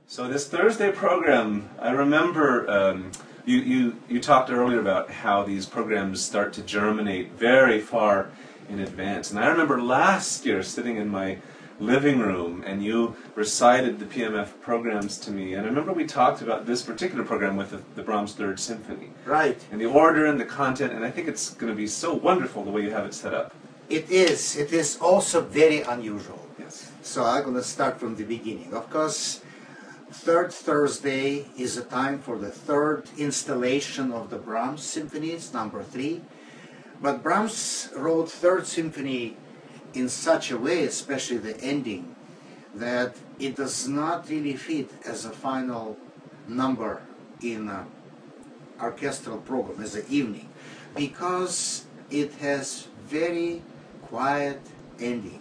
So this Thursday program, I remember you talked earlier about how these programs start to germinate very far in advance. And I remember last year sitting in my living room and you recited the PMF programs to me. And I remember we talked about this particular program with the Brahms Third Symphony. Right. And the order and the content, and I think it's going to be so wonderful the way you have it set up. It is. It is also very unusual. Yes. So I'm going to start from the beginning. Of course, Third Thursday is a time for the third installation of the Brahms symphonies, number 3. But Brahms wrote Third Symphony in such a way, especially the ending, that it does not really fit as a final number in an orchestral program, as an evening, because it has very quiet ending.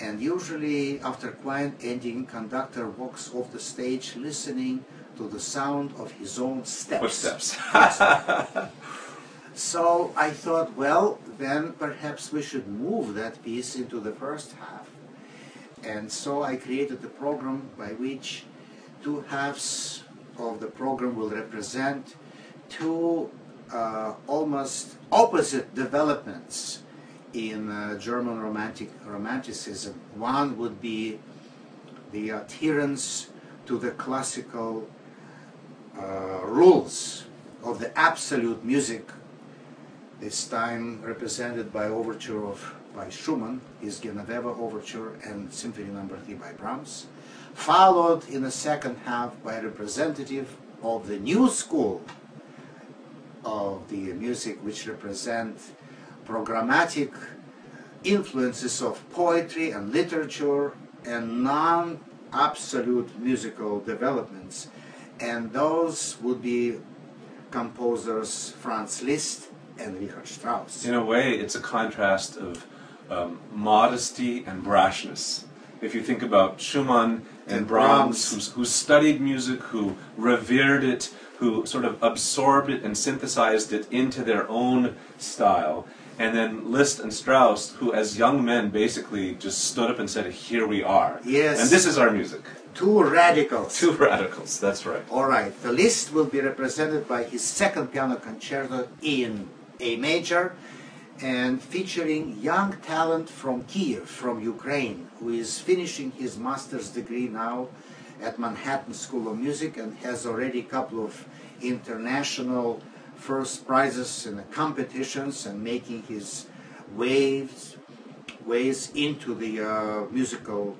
And usually after quiet ending, conductor walks off the stage listening to the sound of his own steps. Footsteps. So I thought, well, then perhaps we should move that piece into the first half. And so I created a program by which 2 halves of the program will represent 2 almost opposite developments in German romanticism. One would be the adherence to the classical rules of the absolute music, this time represented by overture by Schumann, his Genoveva overture, and Symphony No. 3 by Brahms, followed in the second half by a representative of the new school of the music, which represent programmatic influences of poetry and literature and non-absolute musical developments. And those would be composers Franz Liszt and Richard Strauss. In a way, it's a contrast of modesty and brashness. If you think about Schumann and Brahms, who studied music, who revered it, who sort of absorbed it and synthesized it into their own style, and then Liszt and Strauss, who as young men basically just stood up and said, here we are. Yes. And this is our music. 2 radicals. 2 radicals, that's right. All right. The Liszt will be represented by his second piano concerto in A major, and featuring young talent from Kiev, from Ukraine, who is finishing his master's degree now at Manhattan School of Music and has already a couple of international first prizes in the competitions and making his ways into the musical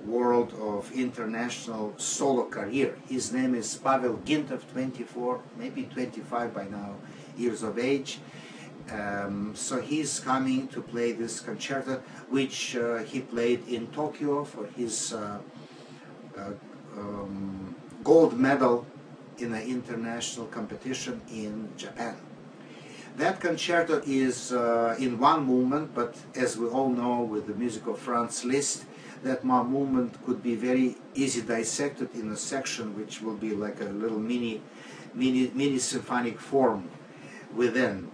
world of international solo career. His name is Pavel Gintov, 24, maybe 25 by now, years of age. So he's coming to play this concerto, which he played in Tokyo for his gold medal in an international competition in Japan. That concerto is in one movement, but as we all know with the music of Franz Liszt, that movement could be very easy dissected in a section which will be like a little mini symphonic form within.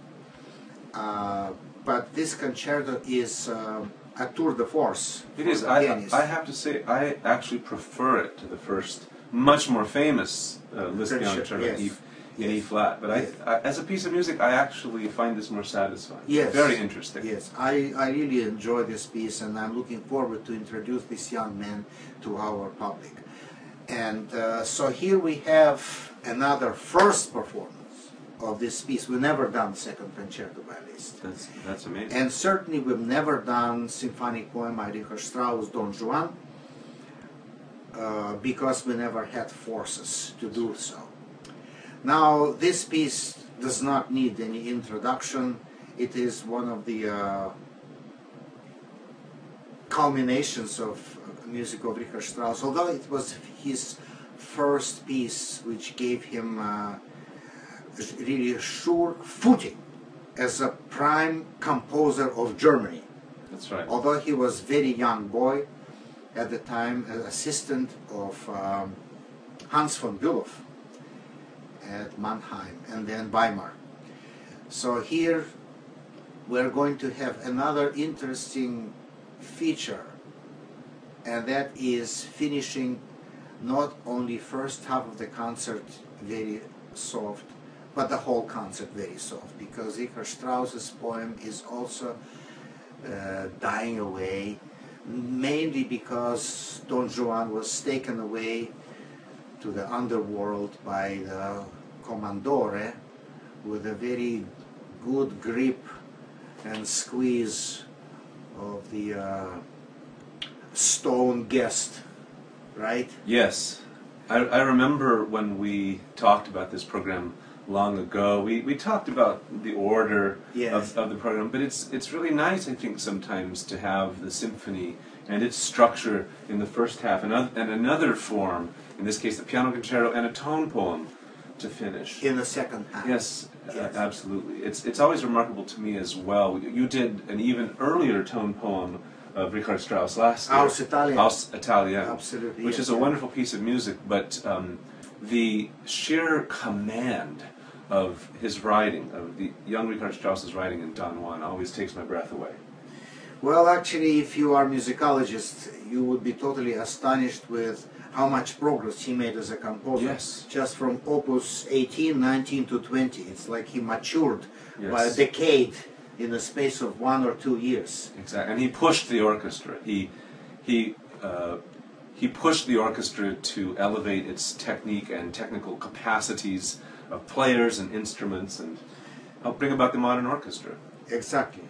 But this concerto is a tour de force. It is. I have to say, I actually prefer it to the first, much more famous Liszt piano concerto in E flat. But as a piece of music, I actually find this more satisfying. Yes. Very interesting. Yes, I really enjoy this piece, and I'm looking forward to introduce this young man to our public. And so here we have another first performance of this piece. We've never done second concerto by Liszt. That's amazing. And certainly we've never done symphonic poem by Richard Strauss, Don Juan, because we never had forces to do so. Now, this piece does not need any introduction. It is one of the culminations of music of Richard Strauss, although it was his first piece which gave him really a sure footing as a prime composer of Germany. That's right. Although he was a very young boy at the time, an assistant of Hans von Bülow at Mannheim and then Weimar. So here we're going to have another interesting feature, and that is finishing not only first half of the concert very soft, but the whole concert very soft, because Richard Strauss's poem is also dying away, mainly because Don Juan was taken away to the underworld by the Commandore with a very good grip and squeeze of the stone guest, right? Yes. I remember when we talked about this program long ago, we talked about the order Yes. of the program, but it's really nice, I think, sometimes to have the symphony and its structure in the first half and another form, in this case the piano concerto and a tone poem to finish. In the second half. Yes, Yes. absolutely. It's always remarkable to me as well. You did an even earlier tone poem of Richard Strauss last year. Aus Italien. Aus Italien. Absolutely, Which yes, is a yeah. wonderful piece of music, but the sheer command of his writing, of the young Richard Strauss's writing in Don Juan, always takes my breath away. Well, actually, if you are a musicologist, you would be totally astonished with how much progress he made as a composer. Yes. Just from opus 18, 19 to 20. It's like he matured Yes. by a decade in the space of 1 or 2 years. Exactly, and he pushed the orchestra. He pushed the orchestra to elevate its technique and technical capacities of players and instruments, and help bring about the modern orchestra. Exactly,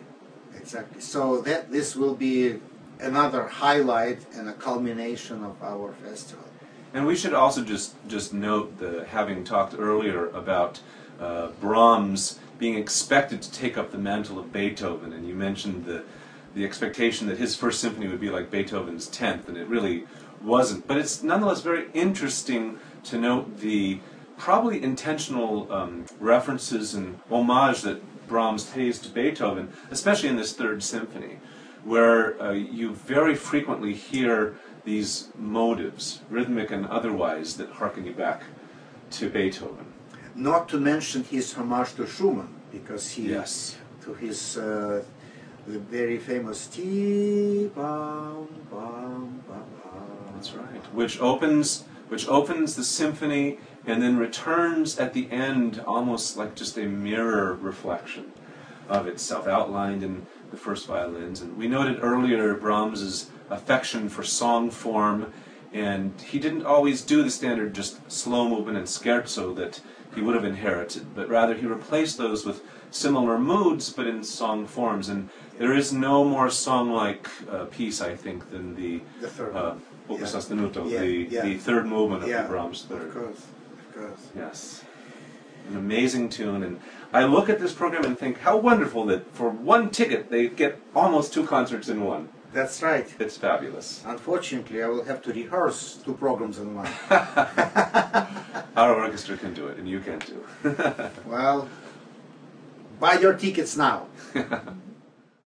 exactly. So this will be another highlight and a culmination of our festival. And we should also just note, having talked earlier about Brahms being expected to take up the mantle of Beethoven, and you mentioned the expectation that his first symphony would be like Beethoven's 10th, and it really wasn't. But it's nonetheless very interesting to note the probably intentional references and homage that Brahms pays to Beethoven, especially in this third symphony, where you very frequently hear these motives, rhythmic and otherwise, that harken you back to Beethoven. Not to mention his homage to Schumann, because he, Yes. to his the very famous Ti bam bam bam. That's right. Which opens the symphony and then returns at the end almost like just a mirror reflection of itself, outlined in the first violins. And we noted earlier Brahms's affection for song form, and he didn't always do the standard just slow movement and scherzo that he would have inherited, but rather he replaced those with similar moods but in song forms. And there is no more song-like piece, I think, than the third Opus yeah. Sostenuto, Yeah, the third movement of yeah, the Brahms third. Of course, of course. Yes. An amazing tune. And I look at this program and think how wonderful that for one ticket they get almost 2 concerts in one. That's right. It's fabulous. Unfortunately, I will have to rehearse 2 programs in one. Our orchestra can do it, and you can too. Well, buy your tickets now.